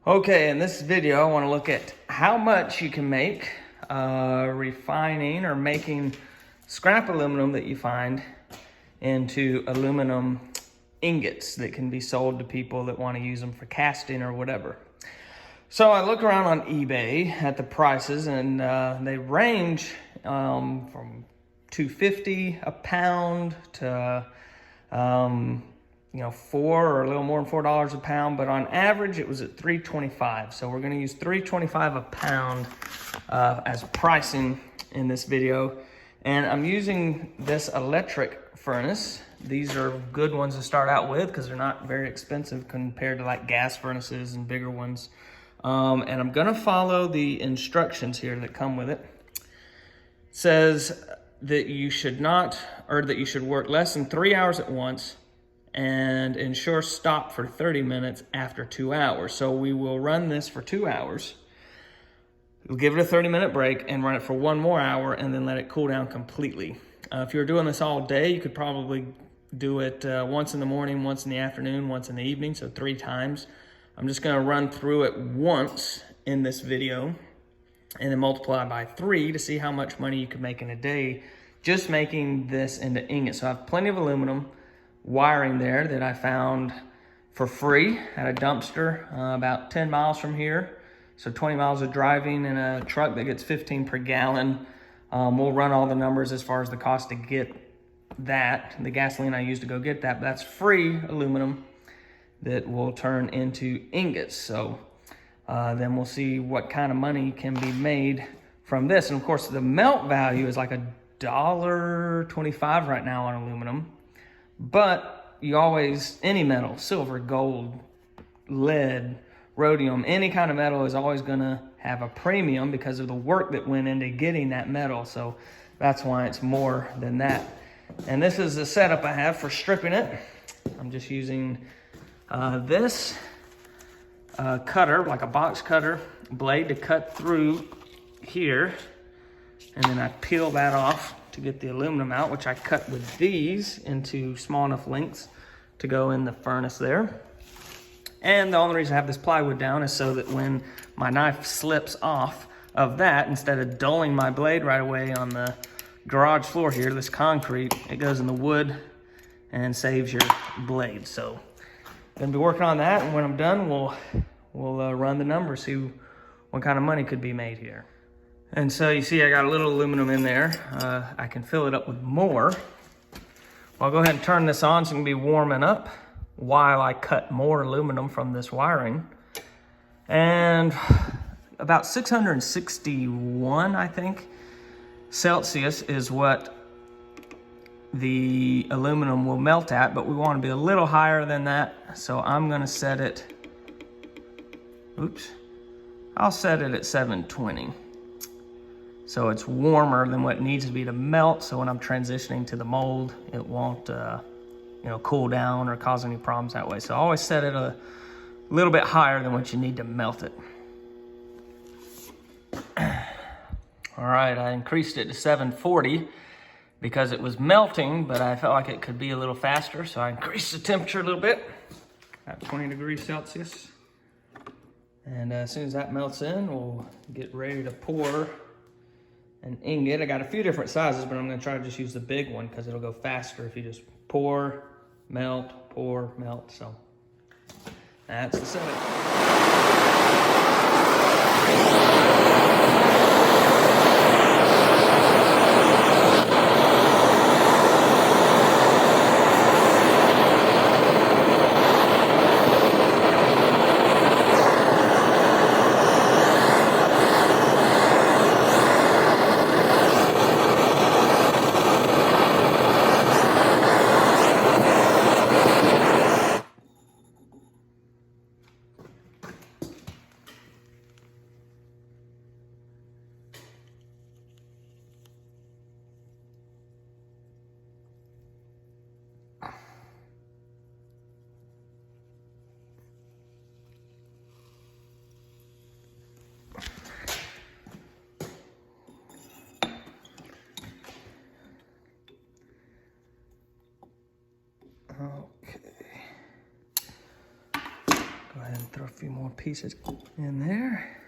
Okay, in this video, I want to look at how much you can make refining or making scrap aluminum that you find into aluminum ingots that can be sold to people that want to use them for casting or whatever. So I look around on eBay at the prices, and they range from $2.50 a pound to $4 or a little more than $4 a pound, but on average it was at $3.25. So we're going to use $3.25 a pound as pricing in this video. And I'm using this electric furnace. These are good ones to start out with because they're not very expensive compared to like gas furnaces and bigger ones. And I'm going to follow the instructions here that come with it. It says that you should work less than 3 hours at once and ensure stop for 30 minutes after 2 hours. So we will run this for 2 hours. We'll give it a 30-minute break and run it for 1 more hour and then let it cool down completely. If you're doing this all day, you could probably do it once in the morning, once in the afternoon, once in the evening, so 3 times. I'm just gonna run through it once in this video and then multiply by 3 to see how much money you could make in a day just making this into ingots. So I have plenty of aluminum wiring there that I found for free at a dumpster about 10 miles from here. So 20 miles of driving in a truck that gets 15 per gallon. We'll run all the numbers as far as the cost to get that, the gasoline I used to go get that, but that's free aluminum that will turn into ingots. So then we'll see what kind of money can be made from this. And of course the melt value is like $1.25 right now on aluminum. But you always, any metal, silver, gold, lead, rhodium, any kind of metal is always gonna have a premium because of the work that went into getting that metal. So that's why it's more than that. And this is the setup I have for stripping it. I'm just using this cutter, like a box cutter blade to cut through here. And then I peel that off to get the aluminum out, which I cut with these into small enough lengths to go in the furnace there. And the only reason I have this plywood down is so that when my knife slips off of that, instead of dulling my blade right away on the garage floor here, this concrete, it goes in the wood and saves your blade. So I'm gonna be working on that, and when I'm done, we'll run the numbers, see what kind of money could be made here. And so you see I got a little aluminum in there. I can fill it up with more. Well, I'll go ahead and turn this on so it can be warming up while I cut more aluminum from this wiring. And about 661, I think, Celsius is what the aluminum will melt at, but we want to be a little higher than that. So I'm gonna set it, I'll set it at 720. So it's warmer than what it needs to be to melt. So when I'm transitioning to the mold, it won't, cool down or cause any problems that way. So I always set it a little bit higher than what you need to melt it. All right, I increased it to 740 because it was melting, but I felt like it could be a little faster. So I increased the temperature a little bit, at 20 degrees Celsius. And as soon as that melts in, we'll get ready to pour an ingot. I got a few different sizes, but I'm gonna try to just use the big one because it'll go faster if you just pour, melt. So that's the setup. few more pieces in there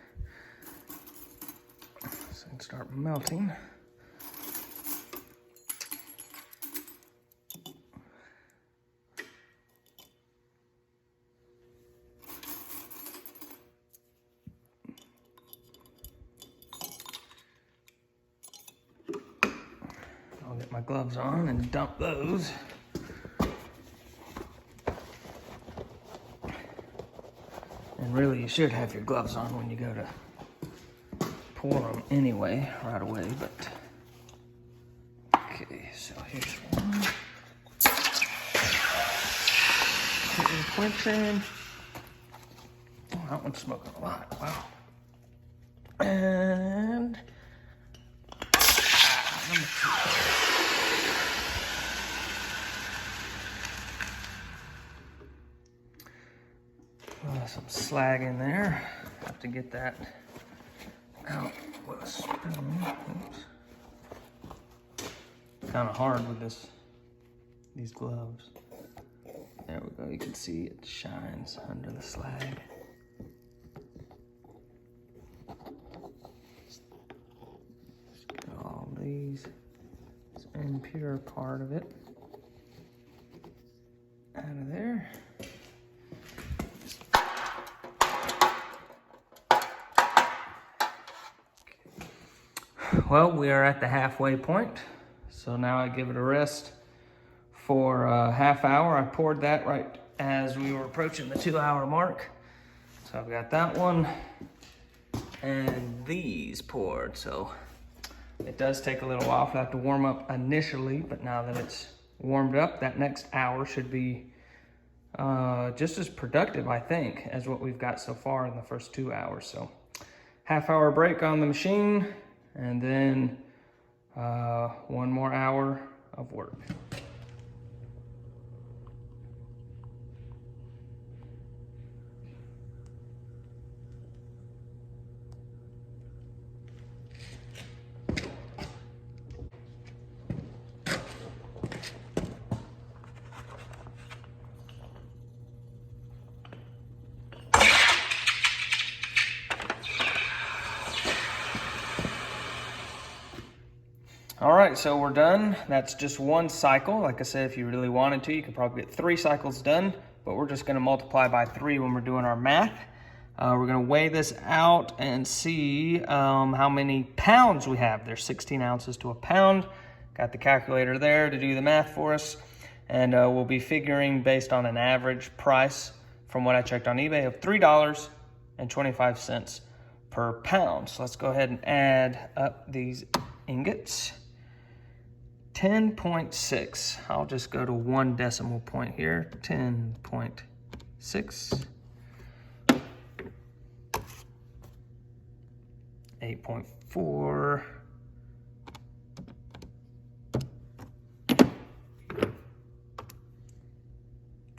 so it can start melting. I'll get my gloves on and dump those. And really, you should have your gloves on when you go to pour them anyway, right away, but. Okay, so here's one. Quenching. Oh, that one's smoking a lot, wow. And number 2. Some slag in there. Have to get that out with a spoon. Oops. Kind of hard with these gloves. There we go. You can see it shines under the slag. Just get all this impure part of it out of there. Well, we are at the halfway point, so now I give it a rest for a half hour. I poured that right as we were approaching the 2-hour mark. So I've got that one and these poured. So it does take a little while for that to warm up initially, but now that it's warmed up, that next hour should be just as productive, I think, as what we've got so far in the first 2 hours. So half-hour break on the machine, and then 1 more hour of work. All right, so we're done. That's just 1 cycle. Like I said, if you really wanted to, you could probably get 3 cycles done, but we're just gonna multiply by 3 when we're doing our math. We're gonna weigh this out and see how many pounds we have. There's 16 ounces to a pound. Got the calculator there to do the math for us. And we'll be figuring based on an average price from what I checked on eBay of $3.25 per pound. So let's go ahead and add up these ingots. 10.6. I'll just go to 1 decimal point here. 10.6. 8.4.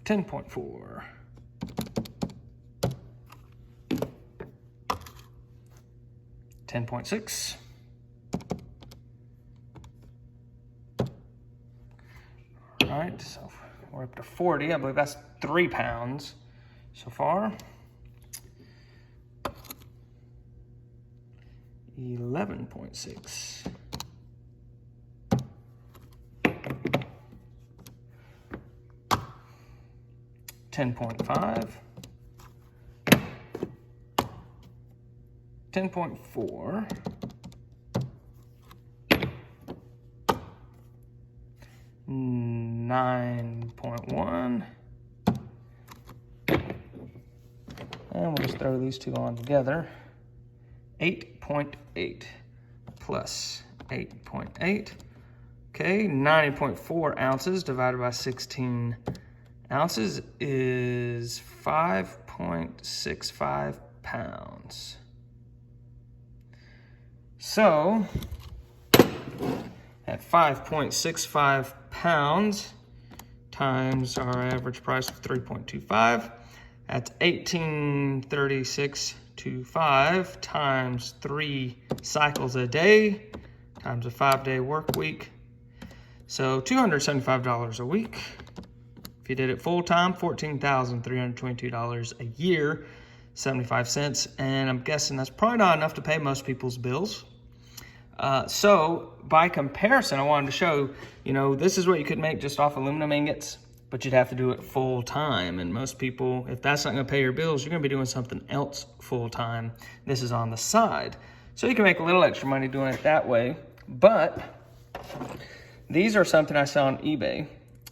10.4. 10.6. All right, so we're up to 40. I believe that's 3 pounds so far. 11.6. 10.5. 10.4. 9.1. And we'll just throw these two on together. 8.8 plus 8.8. Okay, 90.4 ounces divided by 16 ounces is 5.65 pounds. So, at 5.65 pounds times our average price of 3.25, that's $18.3625 times 3 cycles a day times a 5-day work week. So $275 a week. If you did it full time, $14,322 a year. 75 cents, and I'm guessing that's probably not enough to pay most people's bills. So by comparison, I wanted to show, this is what you could make just off aluminum ingots, but you'd have to do it full time. And most people, if that's not gonna pay your bills, you're gonna be doing something else full time. This is on the side. So you can make a little extra money doing it that way. But these are something I sell on eBay.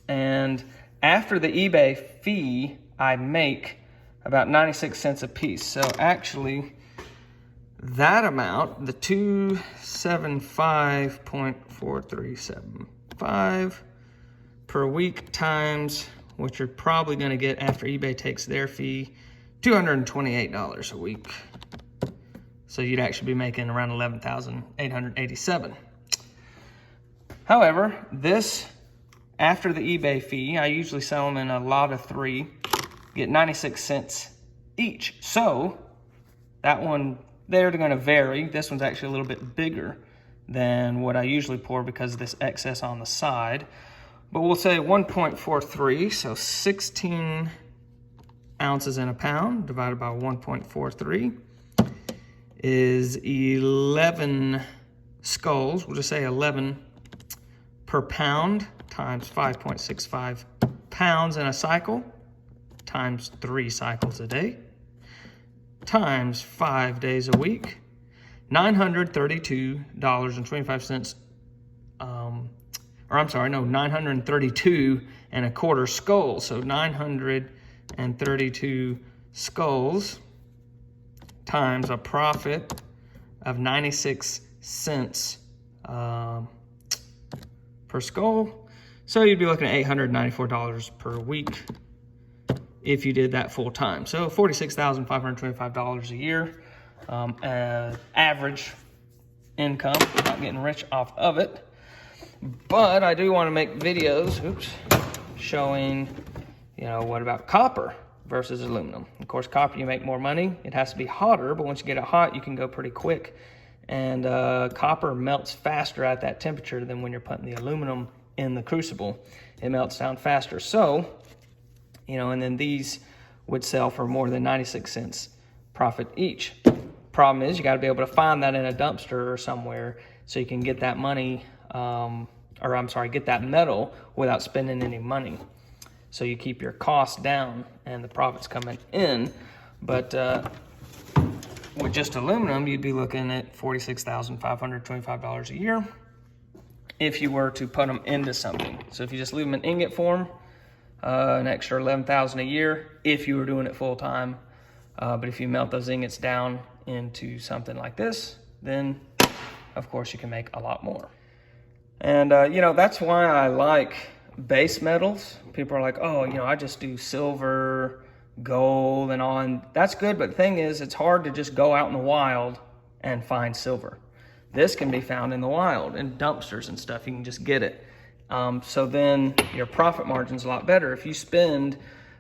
And after the eBay fee, I make about 96 cents a piece. So actually, that amount, the 275.4375 per week times what you're probably gonna get after eBay takes their fee, $228 a week. So you'd actually be making around $11,887. However, this, after the eBay fee, I usually sell them in a lot of 3, get 96 cents each. So that one, they're gonna vary. This one's actually a little bit bigger than what I usually pour because of this excess on the side. But we'll say 1.43, so 16 ounces in a pound divided by 1.43 is 11 skulls. We'll just say 11 per pound times 5.65 pounds in a cycle times 3 cycles a day times 5 days a week, $932.25, 932 and a quarter skulls. So 932 skulls times a profit of 96 cents per skull. So you'd be looking at $894 per week if you did that full time. So $46,525 a year, average income, not getting rich off of it. But I do want to make videos, showing, what about copper versus aluminum. Of course, copper, you make more money. It has to be hotter, but once you get it hot, you can go pretty quick. And copper melts faster at that temperature than when you're putting the aluminum in the crucible. It melts down faster. So, and then these would sell for more than 96 cents profit each. Problem is, you got to be able to find that in a dumpster or somewhere so you can get that money, get that metal without spending any money. So you keep your costs down and the profits coming in. But with just aluminum, you'd be looking at $46,525 a year if you were to put them into something. So if you just leave them in ingot form, an extra $11,000 a year if you were doing it full time. But if you melt those ingots down into something like this, then of course you can make a lot more. And that's why I like base metals. People are like, oh, I just do silver, gold, and all, and that's good. But the thing is, it's hard to just go out in the wild and find silver. This can be found in the wild, in dumpsters and stuff. You can just get it. So then your profit margin's a lot better. If you spend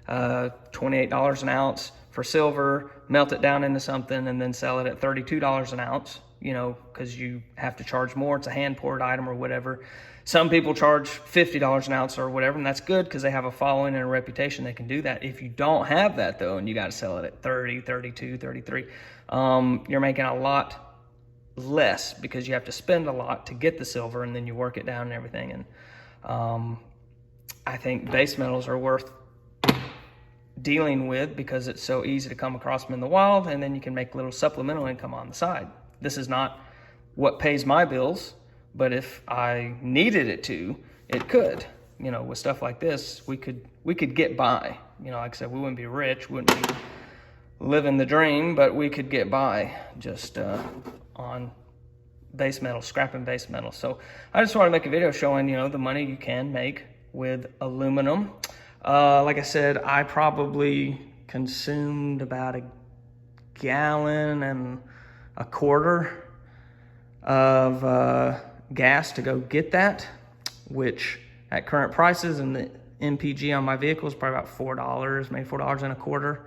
$28 an ounce for silver, melt it down into something, and then sell it at $32 an ounce, because you have to charge more. It's a hand-poured item or whatever. Some people charge $50 an ounce or whatever, and that's good because they have a following and a reputation. They can do that. If you don't have that, though, and you got to sell it at 30, 32, 33, you're making a lot less because you have to spend a lot to get the silver, and then you work it down and everything. And I think base metals are worth dealing with because it's so easy to come across them in the wild, and then you can make a little supplemental income on the side. This is not what pays my bills, but if I needed it to, it could. With stuff like this, we could get by. Like I said, we wouldn't be rich, wouldn't be living the dream, but we could get by just on base metal, scrapping base metal. So I just want to make a video showing, the money you can make with aluminum. Like I said, I probably consumed about 1.25 gallons of gas to go get that, which at current prices and the MPG on my vehicle is probably about $4, maybe $4.25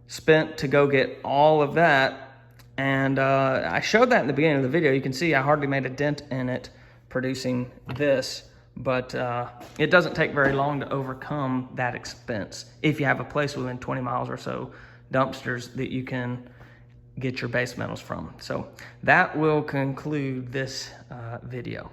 spent to go get all of that. And I showed that in the beginning of the video. You can see I hardly made a dent in it producing this, but it doesn't take very long to overcome that expense if you have a place within 20 miles or so dumpsters that you can get your base metals from. So that will conclude this video.